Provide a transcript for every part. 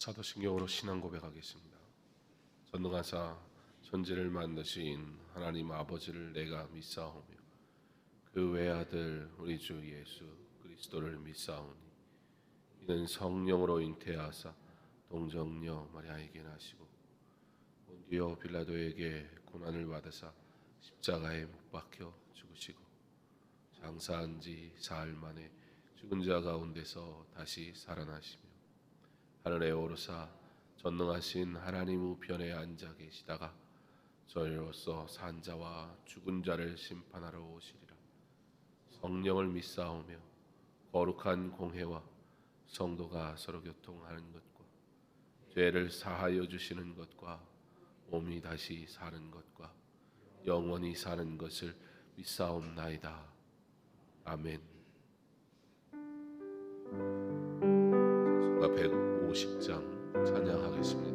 사도신경으로 신앙 고백하겠습니다. 전능하사 천지를 만드신 하나님 아버지를 내가 믿사오며 그 외아들 우리 주 예수 그리스도를 믿사오니 이는 성령으로 잉태하사 동정녀 마리아에게 나시고 본디오 빌라도에게 고난을 받으사 십자가에 못 박혀 죽으시고 장사한 지 사흘 만에 죽은 자 가운데서 다시 살아나시며 하늘에 오르사 전능하신 하나님 우편에 앉아 계시다가 저희로서 산 자와 죽은 자를 심판하러 오시리라. 성령을 믿사오며 거룩한 공회와 성도가 서로 교통하는 것과 죄를 사하여 주시는 것과 몸이 다시 사는 것과 영원히 사는 것을 믿사옵나이다. 아멘. 150장 찬양하겠습니다.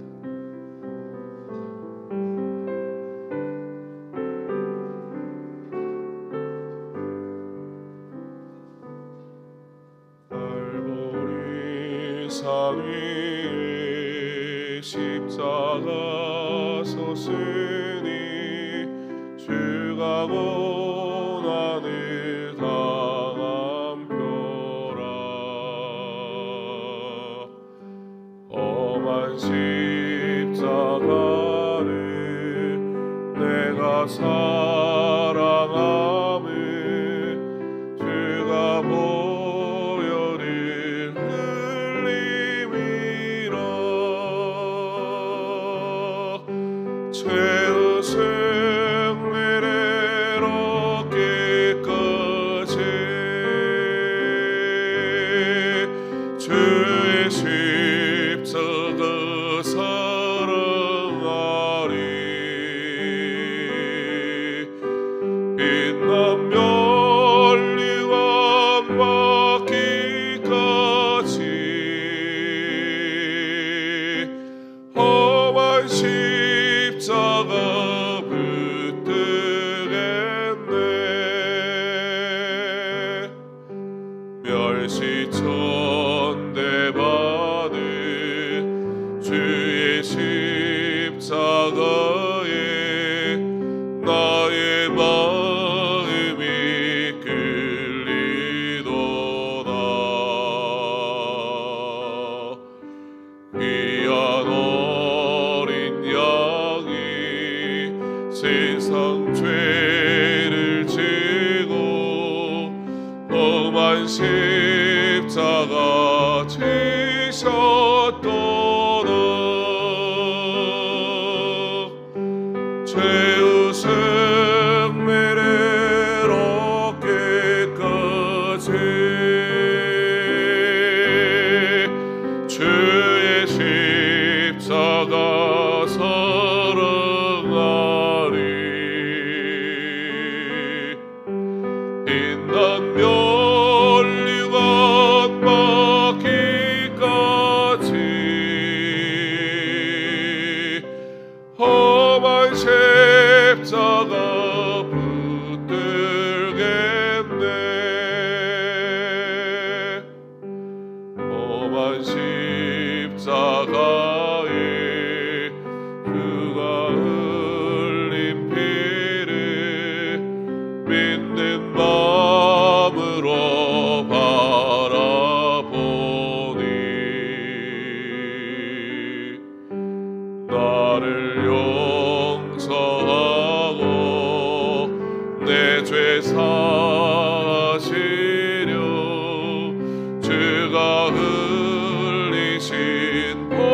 갈보리 산 위에 십자가 섰으니 주가 고난을 당한 표라. 험한 십자가를 내가 사랑함을 주가 보혈을 흘림이라. 죄의 생매를 얻기까지 주의 십자가 사랑하리. 빛난 멸리와 막기까지 험한 십자가 붙들겠네. 멸시천대받은 주의 십자가에 나의 마음이 끌리도다. 귀한 어린 양이 세상 죄를 지고 험한 십자가 지셨도다. 죄의 생매를 얻기까지 주의 십자가 사랑하리. 빛난 멸리가 막기까지 험한 십자가 붙들겠네. 험한 십자가에 그가 흘린 피를 믿는 마음으로 바라보니 나를 용서하고 내 죄 사하시려 주가 흘리신 보혈이라.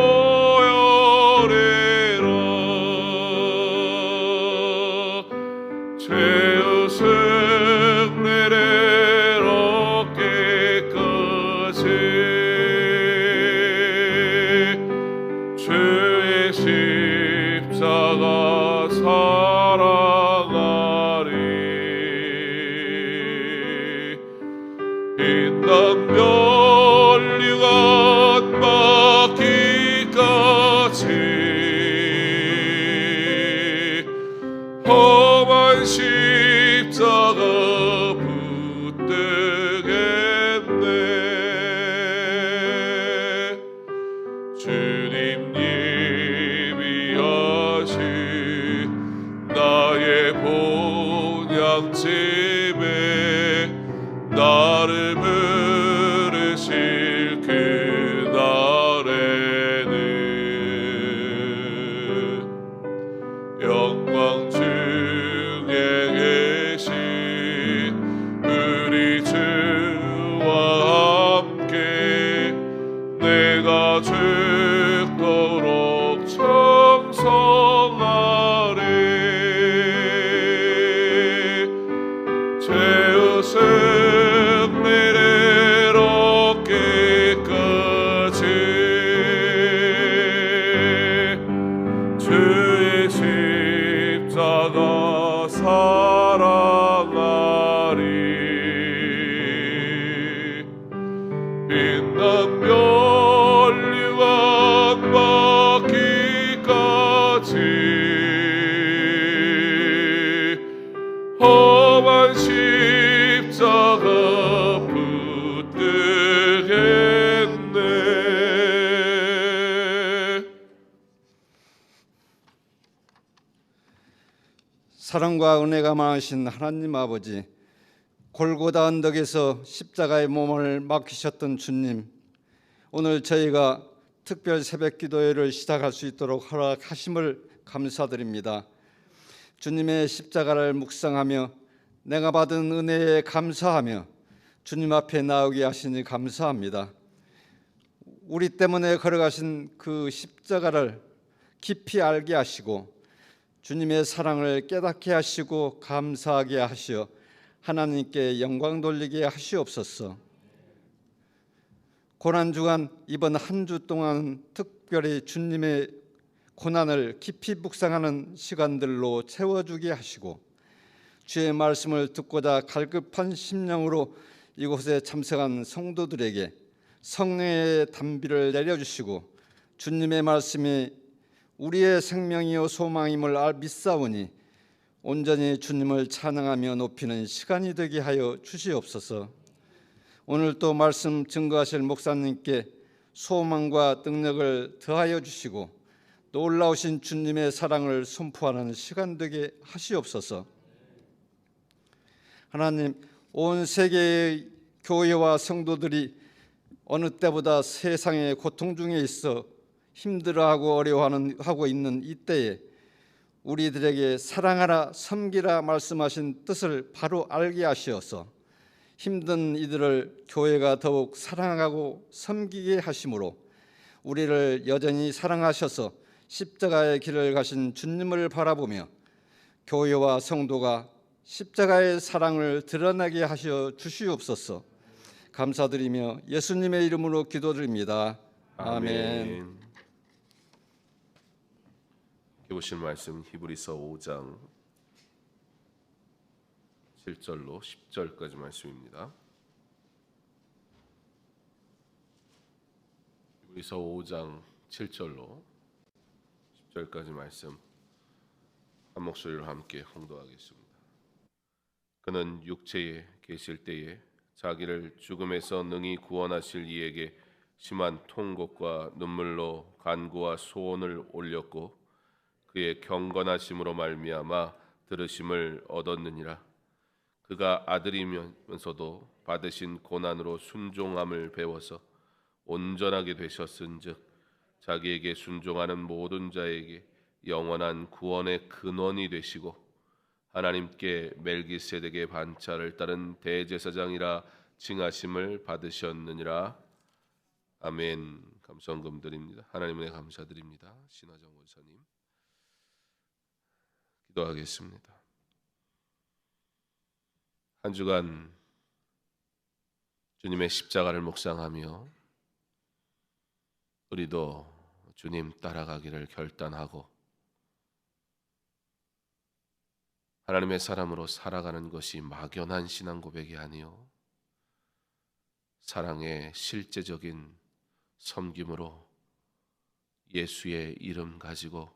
죄의 생매를 얻기까지 주의 십자가 사랑하리. 빛난 멸리가 막기까지 험한 십자가 붙들겠네. 주님 나를 부르실 그날에는 영광 중에 계신 우리 주와 함께 내가 죽도록 청성하리. 죄의 승리를 얻기까지 주의 십자가 사랑하리. 빛난 면류관 받기까지 험한 십자가 붙들겠네. 사랑과 은혜가 많으신 하나님 아버지, 골고다 언덕에서 십자가의 몸을 맡기셨던 주님, 오늘 저희가 특별 새벽 기도회를 시작할 수 있도록 허락하심을 감사드립니다. 주님의 십자가를 묵상하며 내가 받은 은혜에 감사하며 주님 앞에 나오게 하시니 감사합니다. 우리 때문에 걸어가신 그 십자가를 깊이 알게 하시고 주님의 사랑을 깨닫게 하시고 감사하게 하시어 하나님께 영광 돌리게 하시옵소서. 고난주간 이번 한 주 동안 특별히 주님의 고난을 깊이 묵상하는 시간들로 채워주게 하시고 주의 말씀을 듣고자 갈급한 심령으로 이곳에 참석한 성도들에게 성령의 단비를 내려주시고 주님의 말씀이 우리의 생명이요 소망임을 믿사오니 온전히 주님을 찬양하며 높이는 시간이 되게 하여 주시옵소서. 오늘 또 말씀 증거하실 목사님께 소망과 능력을 더하여 주시고 놀라우신 주님의 사랑을 선포하는 시간 되게 하시옵소서. 하나님, 온 세계의 교회와 성도들이 어느 때보다 세상의 고통 중에 있어 힘들어하고 어려워하고 있는 이때에 우리들에게 사랑하라 섬기라 말씀하신 뜻을 바로 알게 하시어서 힘든 이들을 교회가 더욱 사랑하고 섬기게 하심으로 우리를 여전히 사랑하셔서 십자가의 길을 가신 주님을 바라보며 교회와 성도가 십자가의 사랑을 드러나게 하셔 주시옵소서. 감사드리며 예수님의 이름으로 기도드립니다. 아멘. 보실 말씀 히브리서 5장 7절로 10절까지 말씀입니다. 히브리서 5장 7절로 10절까지 말씀 한 목소리로 함께 홍도하겠습니다. 그는 육체에 계실 때에 자기를 죽음에서 능히 구원하실 이에게 심한 통곡과 눈물로 간구와 소원을 올렸고 그의 경건하심으로 말미암아 들으심을 얻었느니라. 그가 아들이면서도 받으신 고난으로 순종함을 배워서 온전하게 되셨은즉 자기에게 순종하는 모든 자에게 영원한 구원의 근원이 되시고 하나님께 멜기세덱의 반차를 따른 대제사장이라 칭하심을 받으셨느니라. 아멘. 감성금 드립니다. 하나님의 감사드립니다. 신화정 원사님 기도하겠습니다. 한 주간 주님의 십자가를 묵상하며 우리도 주님 따라가기를 결단하고 하나님의 사람으로 살아가는 것이 막연한 신앙 고백이 아니요 사랑의 실제적인 섬김으로 예수의 이름 가지고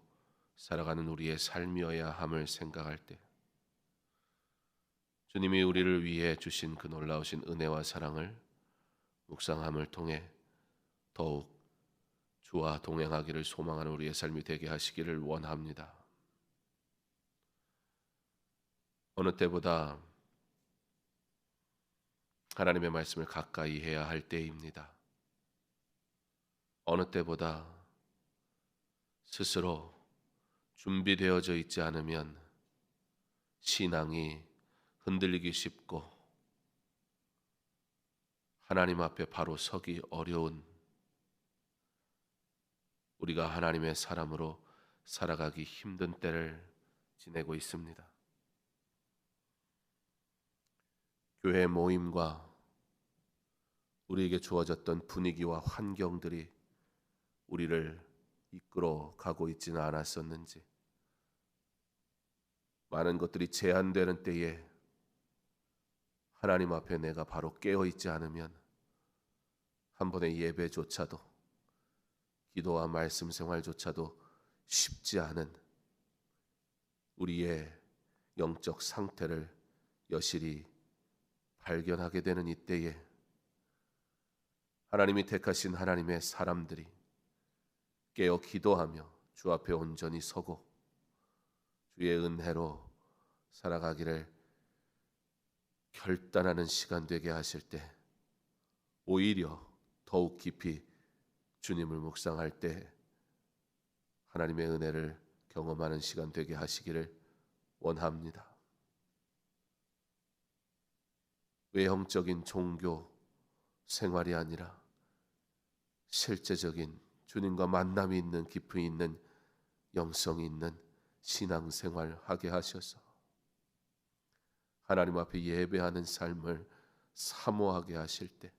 살아가는 우리의 삶이어야 함을 생각할 때 주님이 우리를 위해 주신 그 놀라우신 은혜와 사랑을 묵상함을 통해 더욱 주와 동행하기를 소망하는 우리의 삶이 되게 하시기를 원합니다. 어느 때보다 하나님의 말씀을 가까이 해야 할 때입니다. 어느 때보다 스스로 준비되어져 있지 않으면 신앙이 흔들리기 쉽고 하나님 앞에 바로 서기 어려운 우리가 하나님의 사람으로 살아가기 힘든 때를 지내고 있습니다. 교회 모임과 우리에게 주어졌던 분위기와 환경들이 우리를 이끌어 가고 있지는 않았었는지, 많은 것들이 제한되는 때에 하나님 앞에 내가 바로 깨어 있지 않으면 한 번의 예배조차도, 기도와 말씀 생활조차도 쉽지 않은 우리의 영적 상태를 여실히 발견하게 되는 이때에 하나님이 택하신 하나님의 사람들이 깨어 기도하며 주 앞에 온전히 서고 주의 은혜로 살아가기를 결단하는 시간 되게 하실 때 오히려 더욱 깊이 주님을 묵상할 때 하나님의 은혜를 경험하는 시간 되게 하시기를 원합니다. 외형적인 종교 생활이 아니라 실제적인 주님과 만남이 있는, 깊이 있는, 영성이 있는 신앙생활 하게 하셔서 하나님 앞에 예배하는 삶을 사모하게 하실 때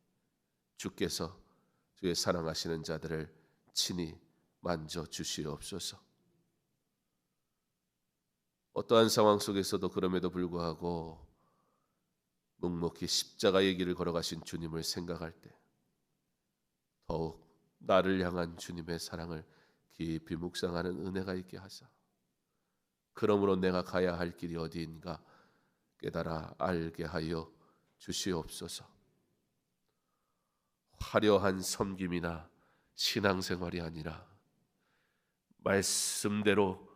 주께서 주의 사랑하시는 자들을 친히 만져 주시옵소서. 어떠한 상황 속에서도 그럼에도 불구하고 묵묵히 십자가의 길을 걸어가신 주님을 생각할 때 더욱 나를 향한 주님의 사랑을 깊이 묵상하는 은혜가 있게 하사 그러므로 내가 가야 할 길이 어디인가 깨달아 알게 하여 주시옵소서. 화려한 섬김이나 신앙생활이 아니라 말씀대로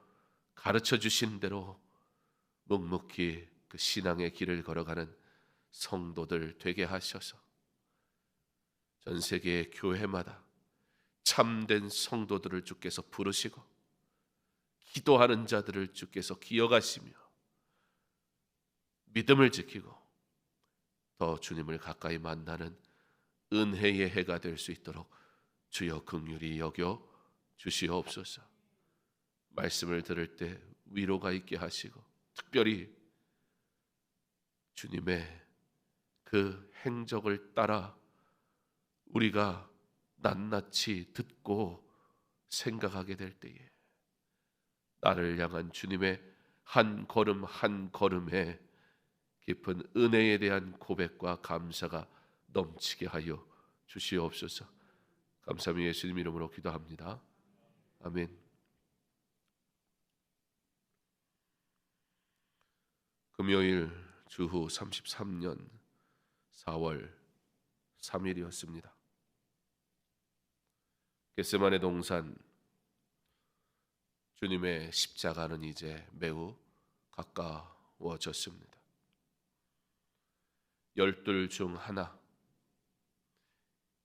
가르쳐 주신 대로 묵묵히 그 신앙의 길을 걸어가는 성도들 되게 하셔서 전 세계의 교회마다 참된 성도들을 주께서 부르시고 기도하는 자들을 주께서 기억하시며 믿음을 지키고 더 주님을 가까이 만나는 은혜의 해가 될 수 있도록 주여 긍휼히 여겨 주시옵소서. 말씀을 들을 때 위로가 있게 하시고 특별히 주님의 그 행적을 따라 우리가 낱낱이 듣고 생각하게 될 때에 나를 향한 주님의 한 걸음 한 걸음에 깊은 은혜에 대한 고백과 감사가 넘치게 하여 주시옵소서. 감사합니다. 예수님 이름으로 기도합니다. 아멘. 금요일 주후 33년 4월 3일이었습니다. 겟세마네 동산, 주님의 십자가는 이제 매우 가까워졌습니다. 열둘 중 하나,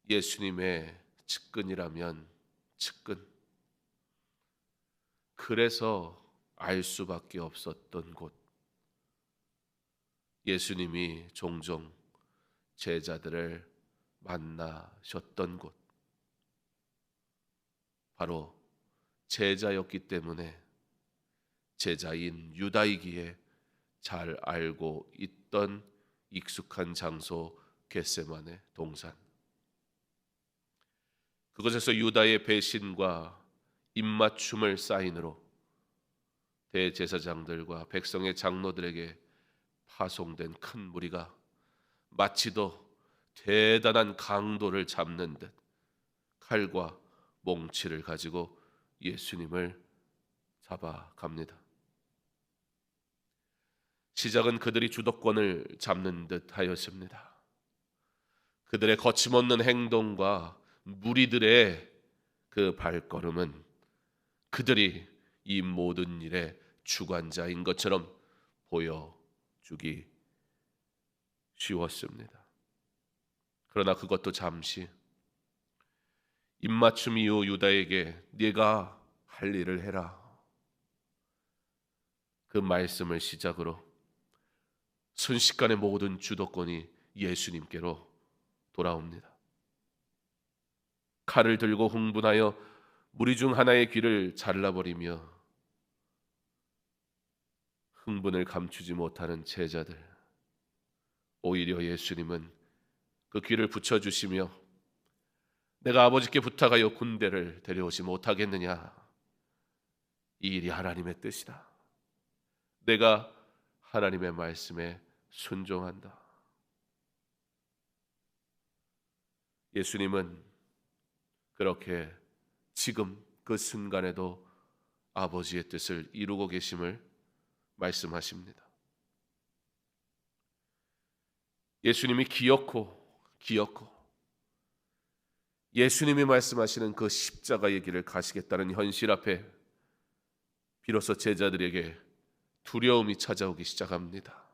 예수님의 측근이라면 측근, 그래서 알 수밖에 없었던 곳, 예수님이 종종 제자들을 만나셨던 곳, 바로 제자였기 때문에 제자인 유다이기에 잘 알고 있던 익숙한 장소 겟세마네 동산. 그곳에서 유다의 배신과 입맞춤을 사인으로 대제사장들과 백성의 장로들에게 파송된 큰 무리가 마치도 대단한 강도를 잡는 듯 칼과 몽치를 가지고 예수님을 잡아갑니다. 시작은 그들이 주도권을 잡는 듯 하였습니다. 그들의 거침없는 행동과 무리들의 그 발걸음은 그들이 이 모든 일의 주관자인 것처럼 보여주기 쉬웠습니다. 그러나 그것도 잠시. 입맞춤 이후 유다에게 네가 할 일을 해라. 그 말씀을 시작으로 순식간에 모든 주도권이 예수님께로 돌아옵니다. 칼을 들고 흥분하여 무리 중 하나의 귀를 잘라버리며 흥분을 감추지 못하는 제자들, 오히려 예수님은 그 귀를 붙여주시며 내가 아버지께 부탁하여 군대를 데려오지 못하겠느냐, 이 일이 하나님의 뜻이다. 내가 하나님의 말씀에 순종한다. 예수님은 그렇게 지금 그 순간에도 아버지의 뜻을 이루고 계심을 말씀하십니다. 예수님이 기어코 예수님이 말씀하시는 그 십자가의 길을 가시겠다는 현실 앞에 비로소 제자들에게 두려움이 찾아오기 시작합니다.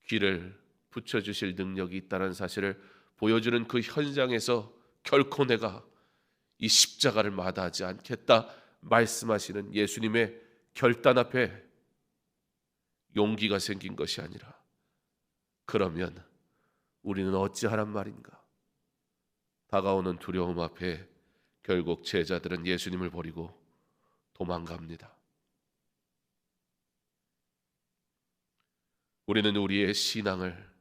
귀를 붙여주실 능력이 있다는 사실을 보여주는 그 현장에서 결코 내가 이 십자가를 마다하지 않겠다 말씀하시는 예수님의 결단 앞에 용기가 생긴 것이 아니라, 그러면 우리는 어찌하란 말인가? 다가오는 두려움 앞에 결국 제자들은 예수님을 버리고 도망갑니다. 우리는 우리의 신앙을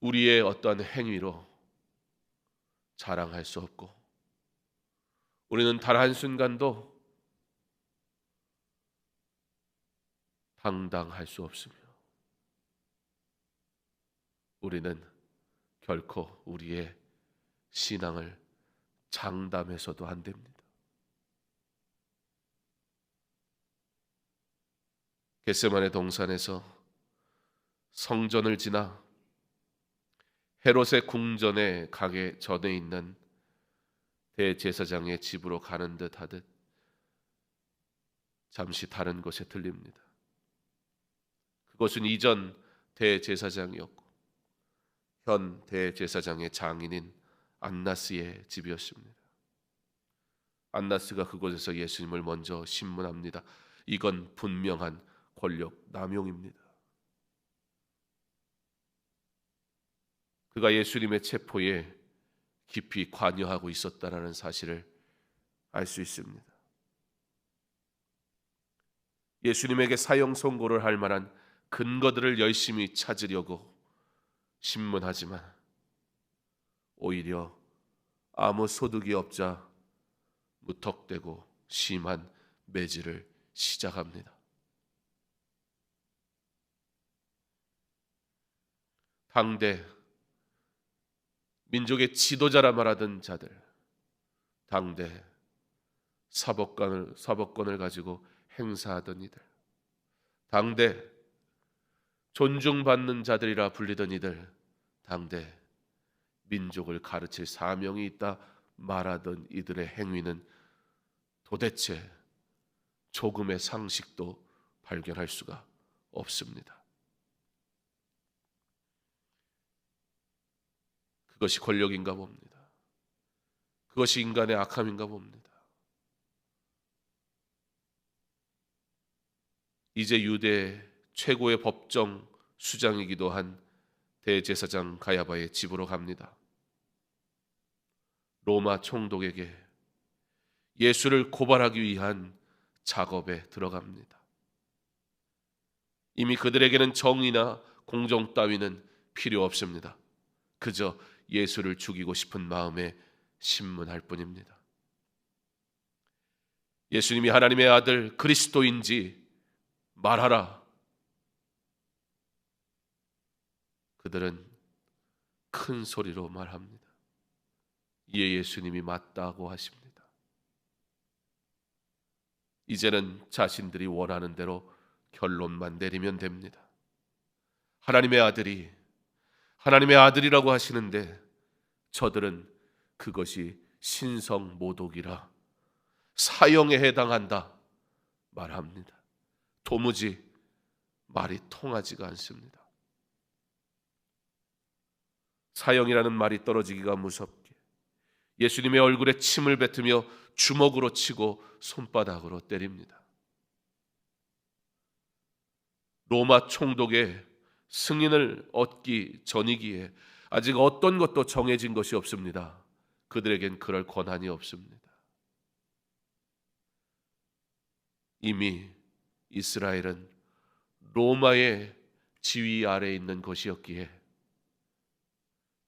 우리의 어떤 행위로 자랑할 수 없고, 우리는 단 한순간도 당당할 수 없으며, 우리는 결코 우리의 신앙을 장담해서도 안 됩니다. 겟세마네 동산에서 성전을 지나 헤롯의 궁전에 가기 전에 있는 대제사장의 집으로 가는 듯 하듯 잠시 다른 곳에 들립니다. 그것은 이전 대제사장이었고 현 대제사장의 장인인 안나스의 집이었습니다. 안나스가 그곳에서 예수님을 먼저 신문합니다. 이건 분명한 권력 남용입니다. 그가 예수님의 체포에 깊이 관여하고 있었다는 사실을 알 수 있습니다. 예수님에게 사형 선고를 할 만한 근거들을 열심히 찾으려고 신문하지만 오히려 아무 소득이 없자 무턱대고 심한 매질을 시작합니다. 당대 민족의 지도자라 말하던 자들, 당대 사법권을 가지고 행사하던 이들, 당대 존중받는 자들이라 불리던 이들, 당대 민족을 가르칠 사명이 있다 말하던 이들의 행위는 도대체 조금의 상식도 발견할 수가 없습니다. 그것이 권력인가 봅니다. 그것이 인간의 악함인가 봅니다. 이제 유대 최고의 법정 수장이기도 한 대제사장 가야바의 집으로 갑니다. 로마 총독에게 예수를 고발하기 위한 작업에 들어갑니다. 이미 그들에게는 정의나 공정 따위는 필요 없습니다. 그저 예수를 죽이고 싶은 마음에 신문할 뿐입니다. 예수님이 하나님의 아들 그리스도인지 말하라. 그들은 큰 소리로 말합니다. 이에 예수님이 맞다고 하십니다. 이제는 자신들이 원하는 대로 결론만 내리면 됩니다. 하나님의 아들이라고 하시는데 저들은 그것이 신성 모독이라 사형에 해당한다 말합니다. 도무지 말이 통하지가 않습니다. 사형이라는 말이 떨어지기가 무섭게 예수님의 얼굴에 침을 뱉으며 주먹으로 치고 손바닥으로 때립니다. 로마 총독의 승인을 얻기 전이기에 아직 어떤 것도 정해진 것이 없습니다. 그들에겐 그럴 권한이 없습니다. 이미 이스라엘은 로마의 지위 아래에 있는 것이었기에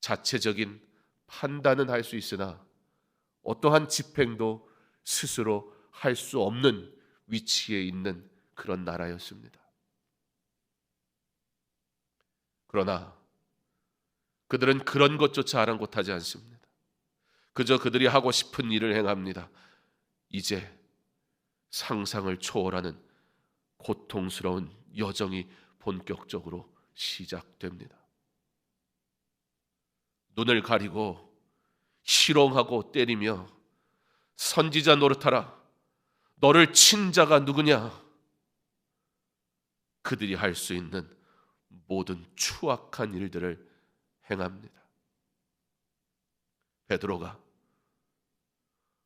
자체적인 판단은 할 수 있으나 어떠한 집행도 스스로 할 수 없는 위치에 있는 그런 나라였습니다. 그러나 그들은 그런 것조차 아랑곳하지 않습니다. 그저 그들이 하고 싶은 일을 행합니다. 이제 상상을 초월하는 고통스러운 여정이 본격적으로 시작됩니다. 눈을 가리고 희롱하고 때리며 선지자 노릇하라, 너를 친 자가 누구냐? 그들이 할 수 있는 모든 추악한 일들을 행합니다. 베드로가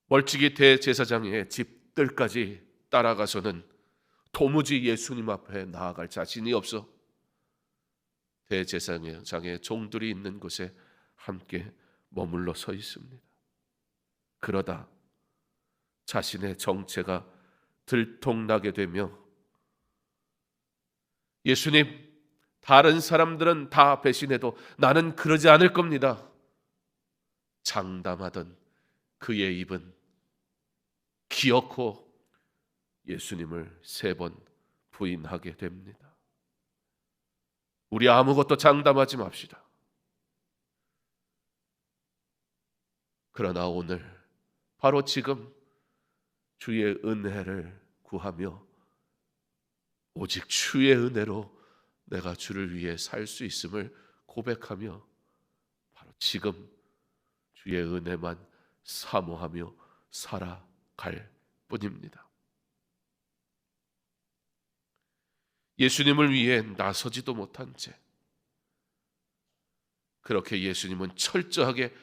멀찍이 대제사장의 집들까지 따라가서는 도무지 예수님 앞에 나아갈 자신이 없어 대제사장의 종들이 있는 곳에 함께 머물러 서 있습니다. 그러다 자신의 정체가 들통나게 되며 예수님, 다른 사람들은 다 배신해도 나는 그러지 않을 겁니다. 장담하던 그의 입은 기어코 예수님을 3번 부인하게 됩니다. 우리 아무것도 장담하지 맙시다. 그러나 오늘 바로 지금 주의 은혜를 구하며 오직 주의 은혜로 내가 주를 위해 살 수 있음을 고백하며 바로 지금 주의 은혜만 사모하며 살아갈 뿐입니다. 예수님을 위해 나서지도 못한 채 그렇게 예수님은 철저하게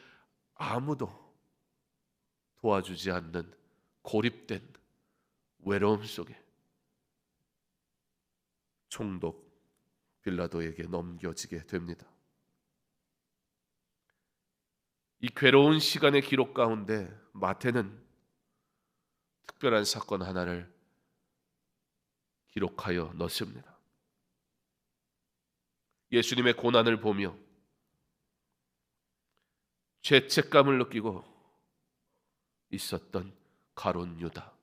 아무도 도와주지 않는 고립된 외로움 속에 총독 빌라도에게 넘겨지게 됩니다. 이 괴로운 시간의 기록 가운데 마태는 특별한 사건 하나를 기록하여 넣습니다. 예수님의 고난을 보며 죄책감을 느끼고 있었던 가룟 유다,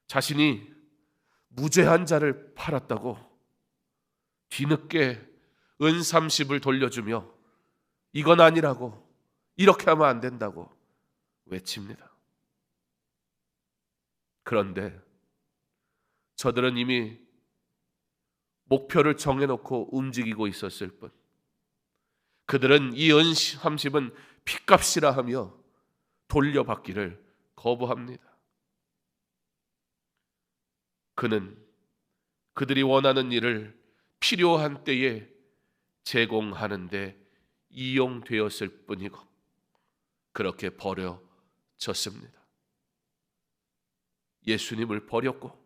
자신이 무죄한 자를 팔았다고 뒤늦게 은 30을 돌려주며 이건 아니라고, 이렇게 하면 안 된다고 외칩니다. 그런데 저들은 이미 목표를 정해놓고 움직이고 있었을 뿐, 그들은 이 은 30은 핏값이라 하며 돌려받기를 거부합니다. 그는 그들이 원하는 일을 필요한 때에 제공하는 데 이용되었을 뿐이고 그렇게 버려졌습니다. 예수님을 버렸고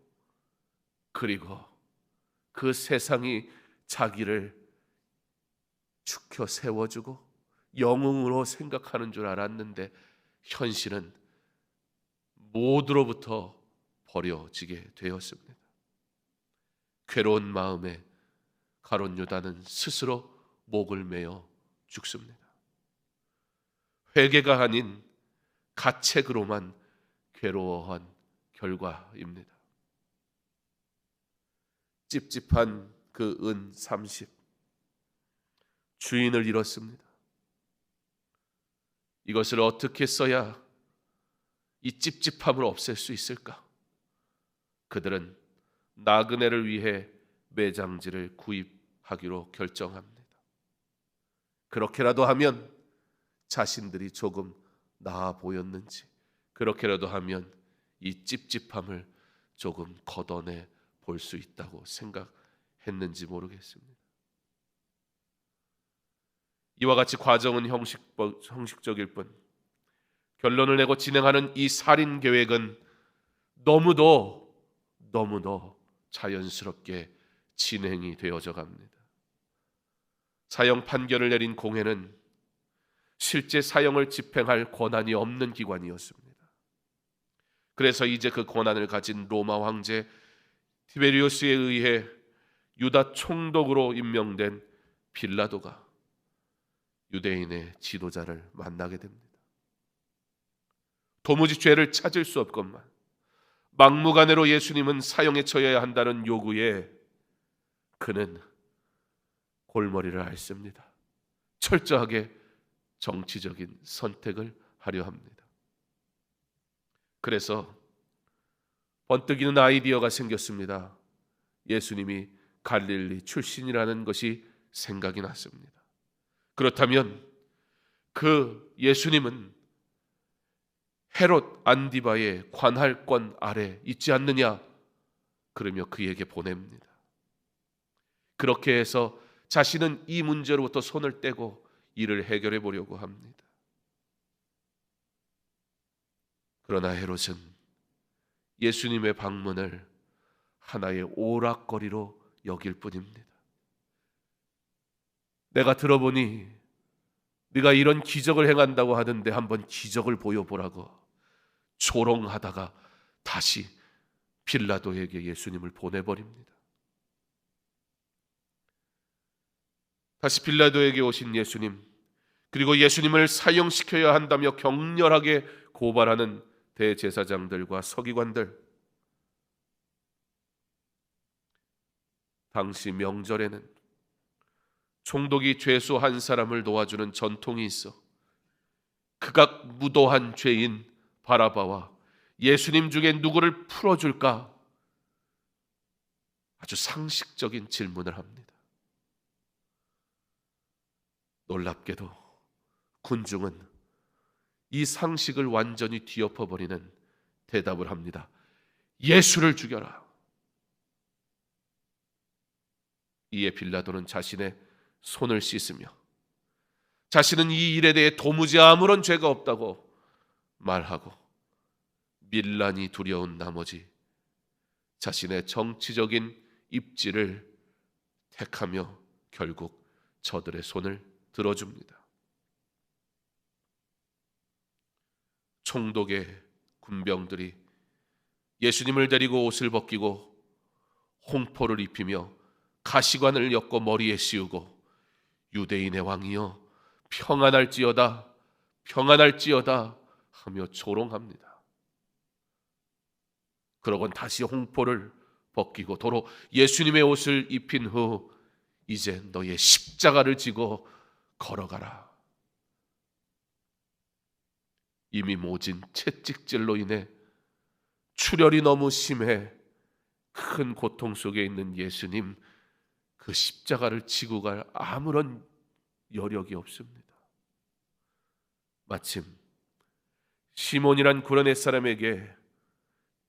그리고 그 세상이 자기를 축혀 세워주고 영웅으로 생각하는 줄 알았는데 현실은 모두로부터 버려지게 되었습니다. 괴로운 마음에 가룟 유다는 스스로 목을 메어 죽습니다. 회개가 아닌 가책으로만 괴로워한 결과입니다. 찝찝한 그 은 30, 주인을 잃었습니다. 이것을 어떻게 써야 이 찝찝함을 없앨 수 있을까? 그들은 나그네를 위해 매장지를 구입하기로 결정합니다. 그렇게라도 하면 자신들이 조금 나아 보였는지, 그렇게라도 하면 이 찝찝함을 조금 걷어내 볼 수 있다고 생각했는지 모르겠습니다. 이와 같이 과정은 형식적일 뿐 결론을 내고 진행하는 이 살인 계획은 너무도 자연스럽게 진행이 되어져 갑니다. 사형 판결을 내린 공회는 실제 사형을 집행할 권한이 없는 기관이었습니다. 그래서 이제 그 권한을 가진 로마 황제 티베리우스에 의해 유다 총독으로 임명된 빌라도가 유대인의 지도자를 만나게 됩니다. 도무지 죄를 찾을 수 없건만 막무가내로 예수님은 사형에 처해야 한다는 요구에 그는 골머리를 앓습니다. 철저하게 정치적인 선택을 하려 합니다. 그래서 번뜩이는 아이디어가 생겼습니다. 예수님이 갈릴리 출신이라는 것이 생각이 났습니다. 그렇다면 그 예수님은 헤롯 안디바의 관할권 아래 있지 않느냐? 그러며 그에게 보냅니다. 그렇게 해서 자신은 이 문제로부터 손을 떼고 이를 해결해 보려고 합니다. 그러나 헤롯은 예수님의 방문을 하나의 오락거리로 여길 뿐입니다. 내가 들어보니 네가 이런 기적을 행한다고 하던데 한번 기적을 보여보라고 조롱하다가 다시 빌라도에게 예수님을 보내버립니다. 다시 빌라도에게 오신 예수님, 그리고 예수님을 사형시켜야 한다며 격렬하게 고발하는 대제사장들과 서기관들. 당시 명절에는 총독이 죄수 한 사람을 도와주는 전통이 있어 극악 무도한 죄인 바라바와 예수님 중에 누구를 풀어줄까? 아주 상식적인 질문을 합니다. 놀랍게도 군중은 이 상식을 완전히 뒤엎어버리는 대답을 합니다. 예수를 죽여라. 이에 빌라도는 자신의 손을 씻으며 자신은 이 일에 대해 도무지 아무런 죄가 없다고 말하고 밀란이 두려운 나머지 자신의 정치적인 입지를 택하며 결국 저들의 손을 들어줍니다. 총독의 군병들이 예수님을 데리고 옷을 벗기고 홍포를 입히며 가시관을 엮고 머리에 씌우고 유대인의 왕이여 평안할지어다 평안할지어다 하며 조롱합니다. 그러곤 다시 홍포를 벗기고 도로 예수님의 옷을 입힌 후 이제 너의 십자가를 지고 걸어가라. 이미 모진 채찍질로 인해 출혈이 너무 심해 큰 고통 속에 있는 예수님, 그 십자가를 지고 갈 아무런 여력이 없습니다. 마침 시몬이란 구레네 사람에게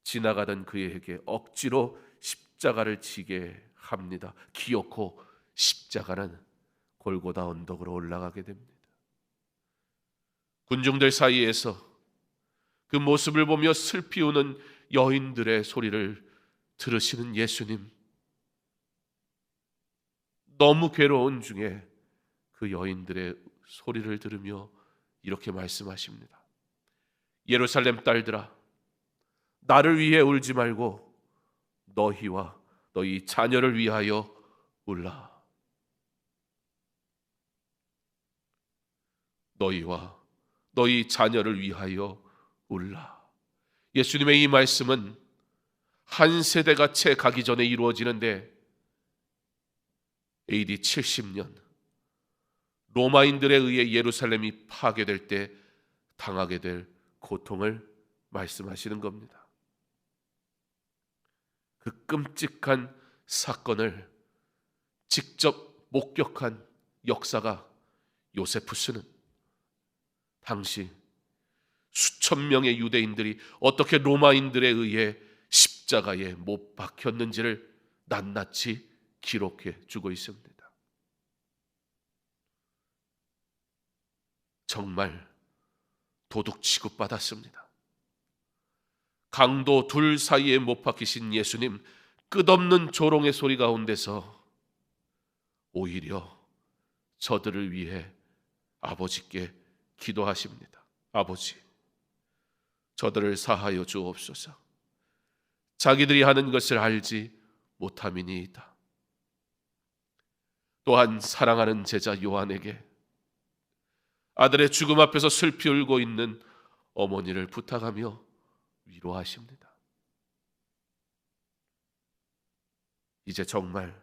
지나가던 그에게 억지로 십자가를 지게 합니다. 기어코 십자가는 골고다 언덕으로 올라가게 됩니다. 군중들 사이에서 그 모습을 보며 슬피 우는 여인들의 소리를 들으시는 예수님, 너무 괴로운 중에 그 여인들의 소리를 들으며 이렇게 말씀하십니다. 예루살렘 딸들아, 나를 위해 울지 말고 너희와 너희 자녀를 위하여 울라. 너희와 너희 자녀를 위하여 울라. 예수님의 이 말씀은 한 세대가 채 가기 전에 이루어지는데 AD 70년 로마인들에 의해 예루살렘이 파괴될 때 당하게 될 고통을 말씀하시는 겁니다. 그 끔찍한 사건을 직접 목격한 역사가 요세푸스는 당시 수천 명의 유대인들이 어떻게 로마인들에 의해 십자가에 못 박혔는지를 낱낱이 기록해 주고 있습니다. 정말 도둑 취급받았습니다. 강도 둘 사이에 못 박히신 예수님, 끝없는 조롱의 소리 가운데서 오히려 저들을 위해 아버지께 기도하십니다. 아버지, 저들을 사하여 주옵소서. 자기들이 하는 것을 알지 못함이니이다. 또한 사랑하는 제자 요한에게 아들의 죽음 앞에서 슬피 울고 있는 어머니를 부탁하며 위로하십니다. 이제 정말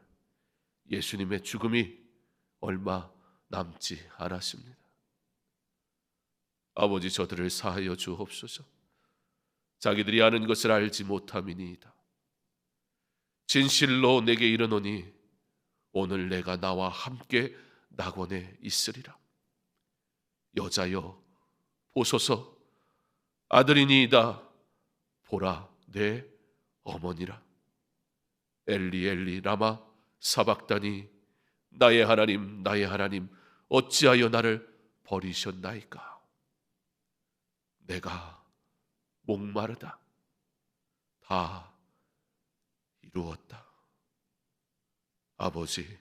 예수님의 죽음이 얼마 남지 않았습니다. 아버지, 저들을 사하여 주옵소서. 자기들이 아는 것을 알지 못함이니이다. 진실로 내게 이르노니 오늘 내가 나와 함께 낙원에 있으리라. 여자여 보소서, 아들이니이다. 보라, 내 어머니라. 엘리 엘리 라마 사박다니, 나의 하나님 나의 하나님 어찌하여 나를 버리셨나이까. 내가 목마르다. 다 이루었다. 아버지,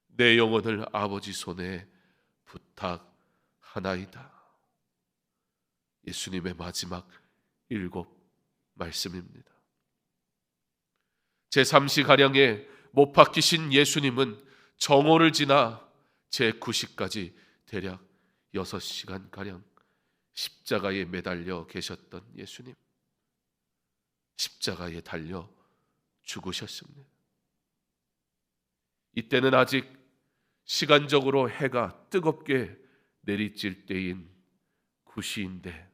내 영혼을 아버지 손에 부탁하나이다. 예수님의 마지막 7 말씀입니다. 제3시가량에 못 박히신 예수님은 정오를 지나 제9시까지 대략 6시간가량 십자가에 매달려 계셨던 예수님, 십자가에 달려 죽으셨습니다. 이때는 아직 시간적으로 해가 뜨겁게 내리쬐 때인 9시인데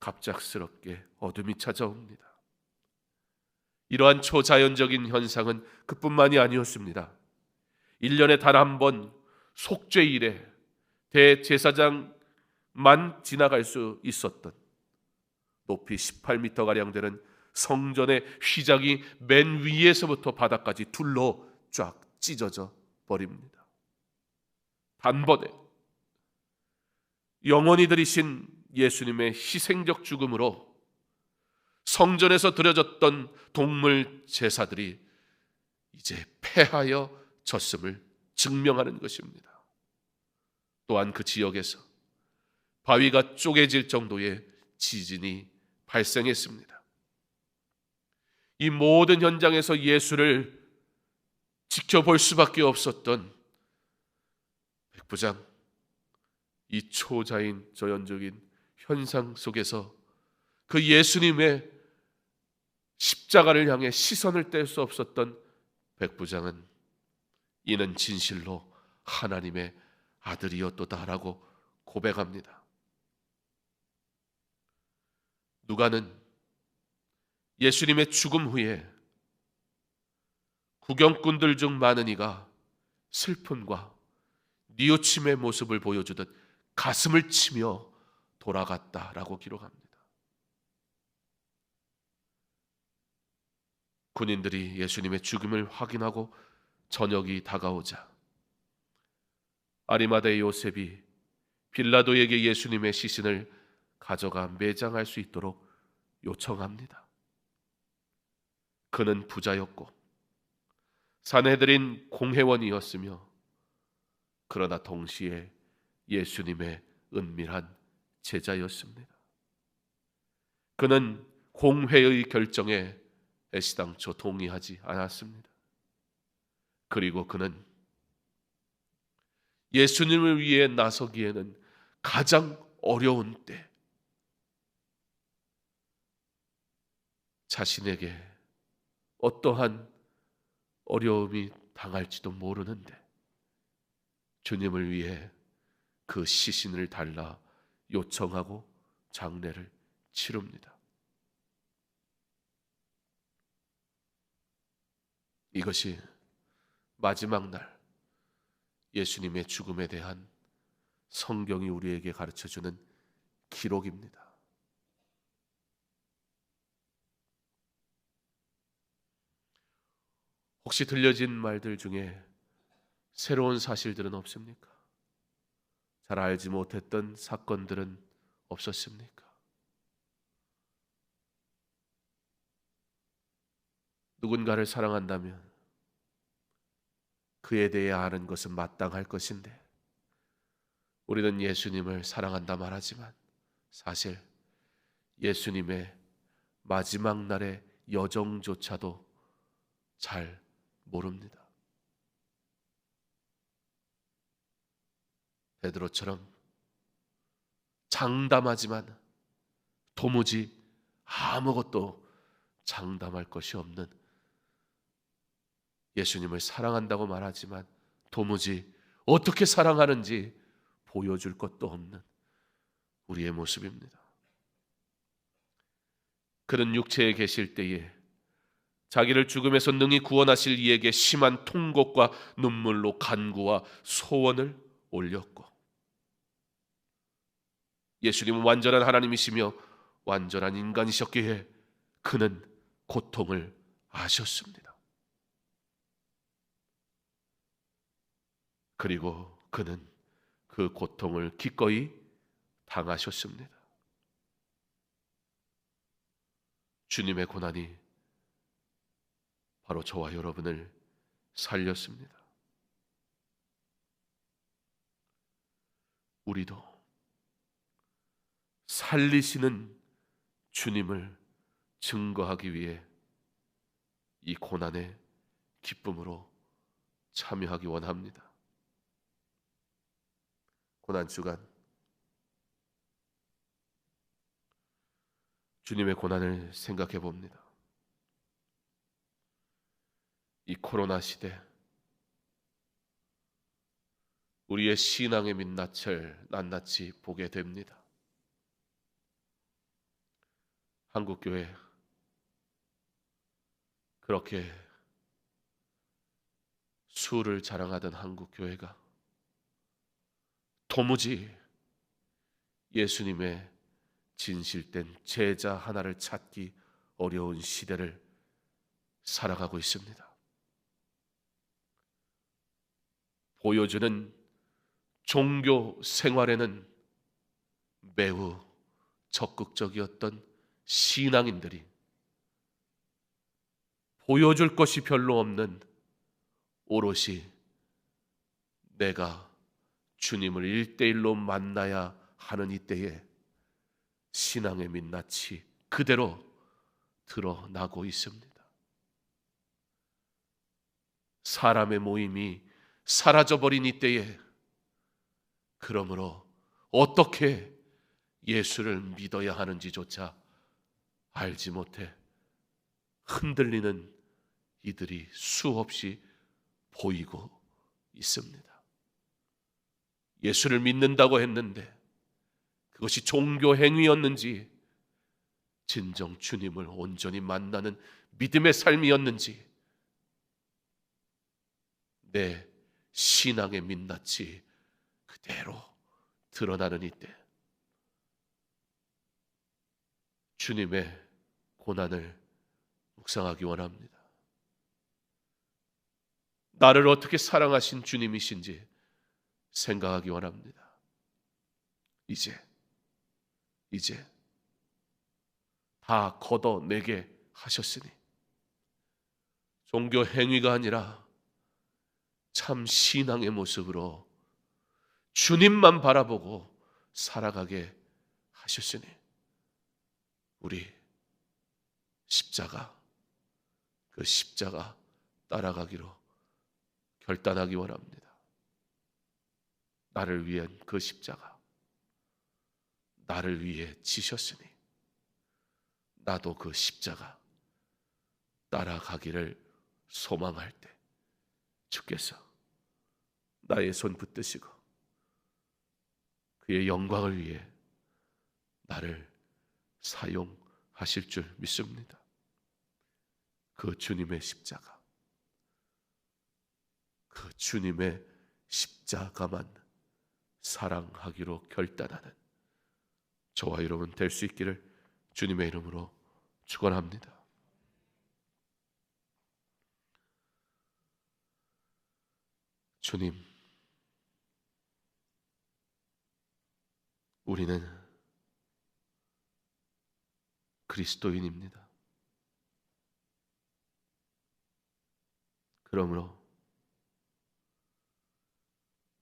갑작스럽게 어둠이 찾아옵니다. 이러한 초자연적인 현상은 그뿐만이 아니었습니다. 1년에 단 한 번 속죄일에 대제사장만 지나갈 수 있었던 높이 18m가량 되는 성전의 휘장이 맨 위에서부터 바닥까지 둘러 쫙 찢어져 버립니다. 단번에 영원히 들이신 예수님의 희생적 죽음으로 성전에서 드려졌던 동물 제사들이 이제 패하여 졌음을 증명하는 것입니다. 또한 그 지역에서 바위가 쪼개질 정도의 지진이 발생했습니다. 이 모든 현장에서 예수를 지켜볼 수밖에 없었던 백부장, 이 초자연적인 현상 속에서 그 예수님의 십자가를 향해 시선을 뗄 수 없었던 백부장은 이는 진실로 하나님의 아들이었도다라고 고백합니다. 누가는 예수님의 죽음 후에 구경꾼들 중 많은 이가 슬픔과 뉘우침의 모습을 보여주듯 가슴을 치며 돌아갔다라고 기록합니다. 군인들이 예수님의 죽음을 확인하고 저녁이 다가오자 아리마다의 요셉이 빌라도에게 예수님의 시신을 가져가 매장할 수 있도록 요청합니다. 그는 부자였고 산헤드린 공회원이었으며 그러나 동시에 예수님의 은밀한 제자였습니다. 그는 공회의 결정에 애시당초 동의하지 않았습니다. 그리고 그는 예수님을 위해 나서기에는 가장 어려운 때 자신에게 어떠한 어려움이 당할지도 모르는데 주님을 위해 그 시신을 달라 요청하고 장례를 치릅니다. 이것이 마지막 날 예수님의 죽음에 대한 성경이 우리에게 가르쳐주는 기록입니다. 혹시 들려진 말들 중에 새로운 사실들은 없습니까? 잘 알지 못했던 사건들은 없었습니까? 누군가를 사랑한다면 그에 대해 아는 것은 마땅할 것인데, 우리는 예수님을 사랑한다 말하지만 사실 예수님의 마지막 날의 여정조차도 잘 모릅니다. 베드로처럼 장담하지만 도무지 아무것도 장담할 것이 없는, 예수님을 사랑한다고 말하지만 도무지 어떻게 사랑하는지 보여줄 것도 없는 우리의 모습입니다. 그는 육체에 계실 때에 자기를 죽음에서 능히 구원하실 이에게 심한 통곡과 눈물로 간구와 소원을 올렸고, 예수님은 완전한 하나님이시며 완전한 인간이셨기에 그는 고통을 아셨습니다. 그리고 그는 그 고통을 기꺼이 당하셨습니다. 주님의 고난이 바로 저와 여러분을 살렸습니다. 우리도 살리시는 주님을 증거하기 위해 이 고난의 기쁨으로 참여하기 원합니다. 고난주간 주님의 고난을 생각해 봅니다. 이 코로나 시대 우리의 신앙의 민낯을 낱낱이 보게 됩니다. 한국교회, 그렇게 수를 자랑하던 한국교회가 도무지 예수님의 진실된 제자 하나를 찾기 어려운 시대를 살아가고 있습니다. 보여주는 종교 생활에는 매우 적극적이었던 신앙인들이 보여줄 것이 별로 없는, 오롯이 내가 주님을 1:1로 만나야 하는 이때에 신앙의 민낯이 그대로 드러나고 있습니다. 사람의 모임이 사라져버린 이때에 그러므로 어떻게 예수를 믿어야 하는지조차 알지 못해 흔들리는 이들이 수없이 보이고 있습니다. 예수를 믿는다고 했는데 그것이 종교 행위였는지, 진정 주님을 온전히 만나는 믿음의 삶이었는지, 내 신앙의 민낯이 그대로 드러나는 이때 주님의 고난을 묵상하기 원합니다. 나를 어떻게 사랑하신 주님이신지 생각하기 원합니다. 이제 다 걷어내게 하셨으니 종교 행위가 아니라 참 신앙의 모습으로 주님만 바라보고 살아가게 하셨으니 우리 그 십자가 따라가기로 결단하기 원합니다. 나를 위한 그 십자가, 나를 위해 지셨으니 나도 그 십자가 따라가기를 소망할 때 주께서 나의 손 붙드시고 그의 영광을 위해 나를 사용하실 줄 믿습니다. 그 주님의 십자가, 그 주님의 십자가만 사랑하기로 결단하는 저와 여러분 될 수 있기를 주님의 이름으로 축원합니다. 주님, 우리는 그리스도인입니다. 그러므로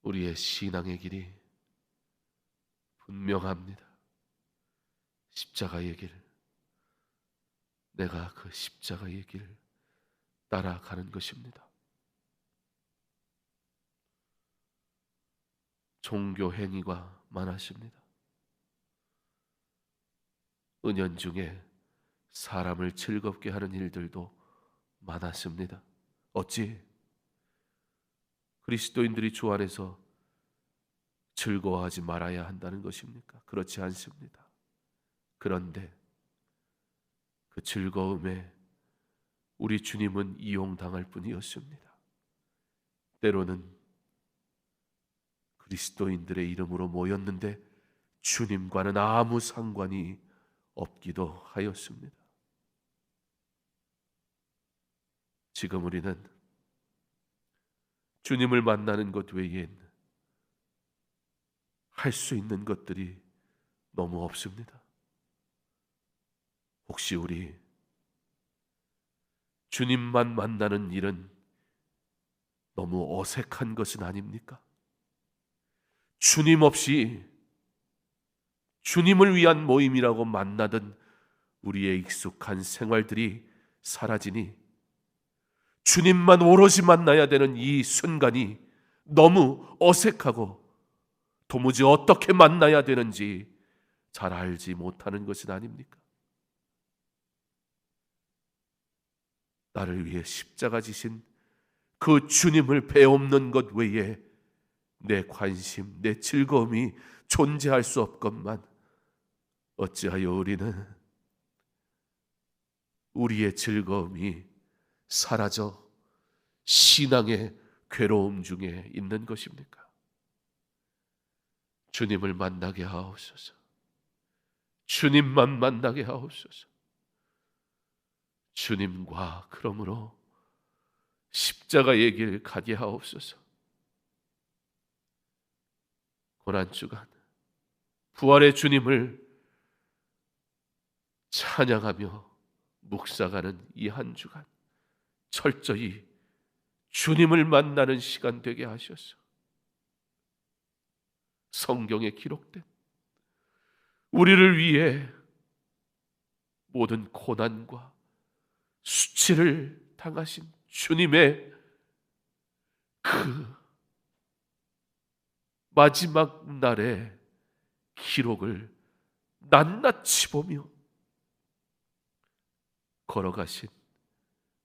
우리의 신앙의 길이 분명합니다. 십자가의 길, 내가 그 십자가의 길을 따라가는 것입니다. 종교 행위가 많아집니다. 은연중에 사람을 즐겁게 하는 일들도 많았습니다. 어찌 그리스도인들이 주 안에서 즐거워하지 말아야 한다는 것입니까? 그렇지 않습니다. 그런데 그 즐거움에 우리 주님은 이용당할 뿐이었습니다. 때로는 그리스도인들의 이름으로 모였는데 주님과는 아무 상관이 없기도 하였습니다. 지금 우리는 주님을 만나는 것 외엔 할 수 있는 것들이 너무 없습니다. 혹시 우리 주님만 만나는 일은 너무 어색한 것은 아닙니까? 주님 없이 주님을 위한 모임이라고 만나던 우리의 익숙한 생활들이 사라지니 주님만 오롯이 만나야 되는 이 순간이 너무 어색하고 도무지 어떻게 만나야 되는지 잘 알지 못하는 것은 아닙니까? 나를 위해 십자가 지신 그 주님을 배움는 것 외에 내 관심, 내 즐거움이 존재할 수 없건만 어찌하여 우리는 우리의 즐거움이 사라져 신앙의 괴로움 중에 있는 것입니까? 주님을 만나게 하옵소서. 주님만 만나게 하옵소서. 주님과 그러므로 십자가의 길 가게 하옵소서. 고난주간 부활의 주님을 찬양하며 묵상하는 이 한 주간 철저히 주님을 만나는 시간 되게 하셔서 성경에 기록된 우리를 위해 모든 고난과 수치를 당하신 주님의 그 마지막 날의 기록을 낱낱이 보며 걸어가신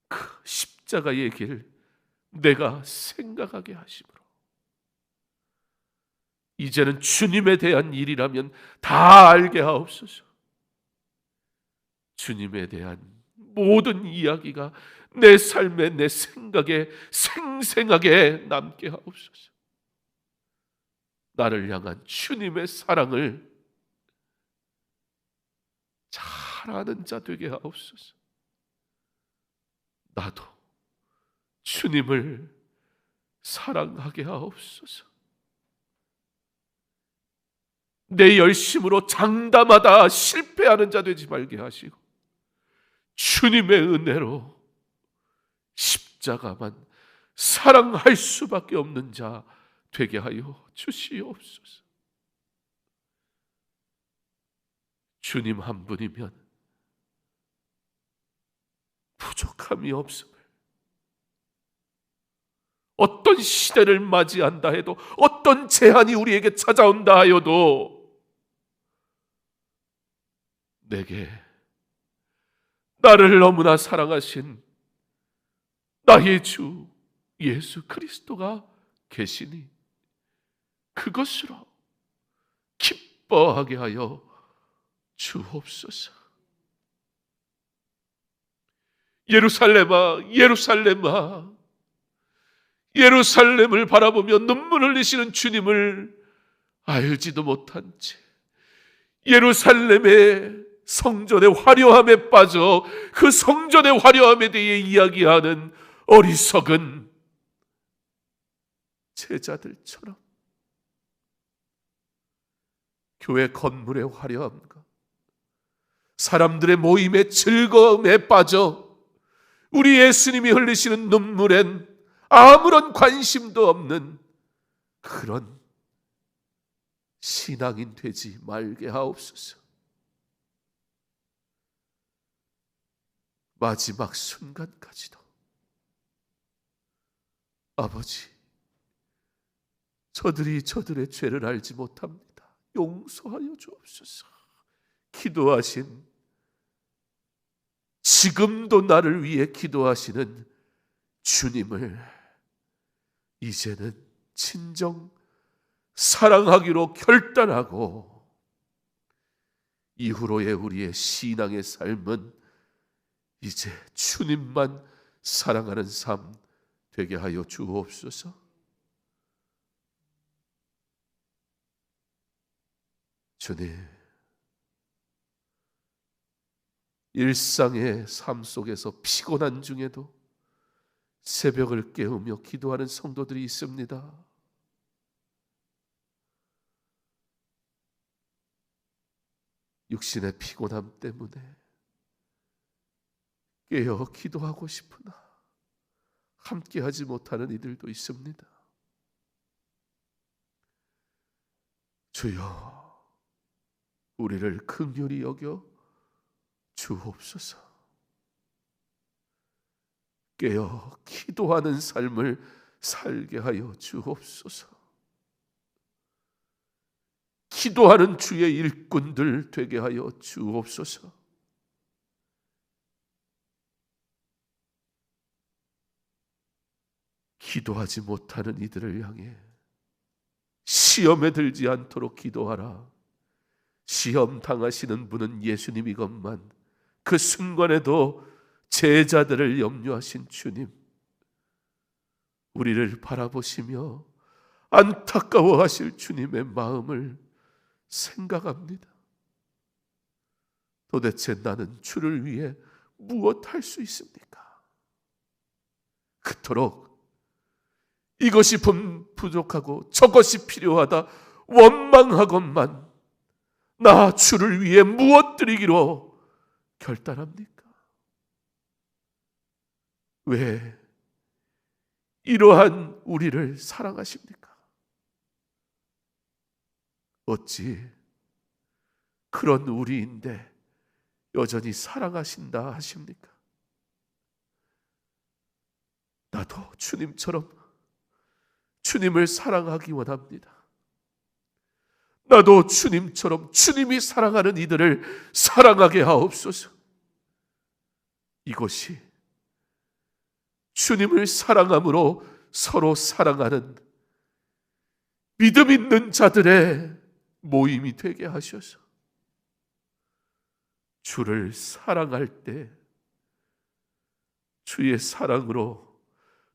그 십자가의 길 내가 생각하게 하심으로 이제는 주님에 대한 일이라면 다 알게 하옵소서. 주님에 대한 모든 이야기가 내 삶에 내 생각에 생생하게 남게 하옵소서. 나를 향한 주님의 사랑을 잘 아는 자 되게 하옵소서. 나도 주님을 사랑하게 하옵소서. 내 열심으로 장담하다 실패하는 자 되지 말게 하시고 주님의 은혜로 십자가만 사랑할 수밖에 없는 자 되게 하여 주시옵소서. 주님 한 분이면 부족함이 없음을 어떤 시대를 맞이한다 해도 어떤 제한이 우리에게 찾아온다 하여도 내게 나를 너무나 사랑하신 나의 주 예수 그리스도가 계시니 그것으로 기뻐하게 하여 주옵소서. 예루살렘아, 예루살렘아, 예루살렘을 바라보며 눈물을 흘리시는 주님을 알지도 못한 채 예루살렘의 성전의 화려함에 빠져 그 성전의 화려함에 대해 이야기하는 어리석은 제자들처럼 교회 건물의 화려함과 사람들의 모임의 즐거움에 빠져 우리 예수님이 흘리시는 눈물엔 아무런 관심도 없는 그런 신앙인 되지 말게 하옵소서. 마지막 순간까지도 아버지, 저들이 저들의 죄를 알지 못합니다. 용서하여 주옵소서. 기도하신, 지금도 나를 위해 기도하시는 주님을 이제는 진정 사랑하기로 결단하고 이후로의 우리의 신앙의 삶은 이제 주님만 사랑하는 삶 되게 하여 주옵소서. 주님, 일상의 삶 속에서 피곤한 중에도 새벽을 깨우며 기도하는 성도들이 있습니다. 육신의 피곤함 때문에 깨어 기도하고 싶으나 함께하지 못하는 이들도 있습니다. 주여, 우리를 긍휼히 여겨 주옵소서. 깨어 기도하는 삶을 살게 하여 주옵소서. 기도하는 주의 일꾼들 되게 하여 주옵소서. 기도하지 못하는 이들을 향해 시험에 들지 않도록 기도하라. 시험 당하시는 분은 예수님이건만 그 순간에도 제자들을 염려하신 주님, 우리를 바라보시며 안타까워하실 주님의 마음을 생각합니다. 도대체 나는 주를 위해 무엇 할 수 있습니까? 그토록 이것이 부족하고 저것이 필요하다 원망하건만 나 주를 위해 무엇 드리기로 결단합니까? 왜 이러한 우리를 사랑하십니까? 어찌 그런 우리인데 여전히 사랑하신다 하십니까? 나도 주님처럼 주님을 사랑하기 원합니다. 나도 주님처럼 주님이 사랑하는 이들을 사랑하게 하옵소서. 이것이 주님을 사랑함으로 서로 사랑하는 믿음 있는 자들의 모임이 되게 하셔서 주를 사랑할 때 주의 사랑으로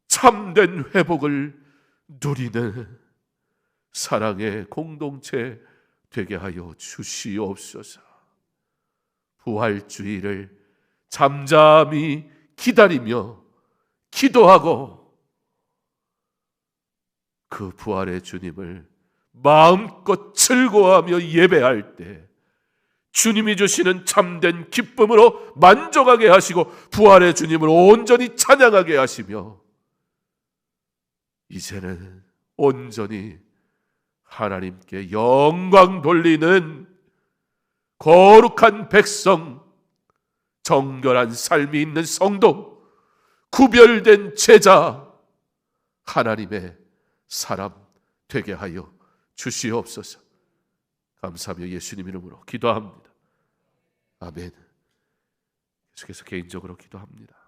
참된 회복을 누리는 사랑의 공동체 되게 하여 주시옵소서. 부활주의를 잠잠히 기다리며 기도하고 그 부활의 주님을 마음껏 즐거워하며 예배할 때 주님이 주시는 참된 기쁨으로 만족하게 하시고 부활의 주님을 온전히 찬양하게 하시며 이제는 온전히 하나님께 영광 돌리는 거룩한 백성, 정결한 삶이 있는 성도, 구별된 제자, 하나님의 사람 되게 하여 주시옵소서. 감사하며 예수님 이름으로 기도합니다. 아멘. 계속해서 개인적으로 기도합니다.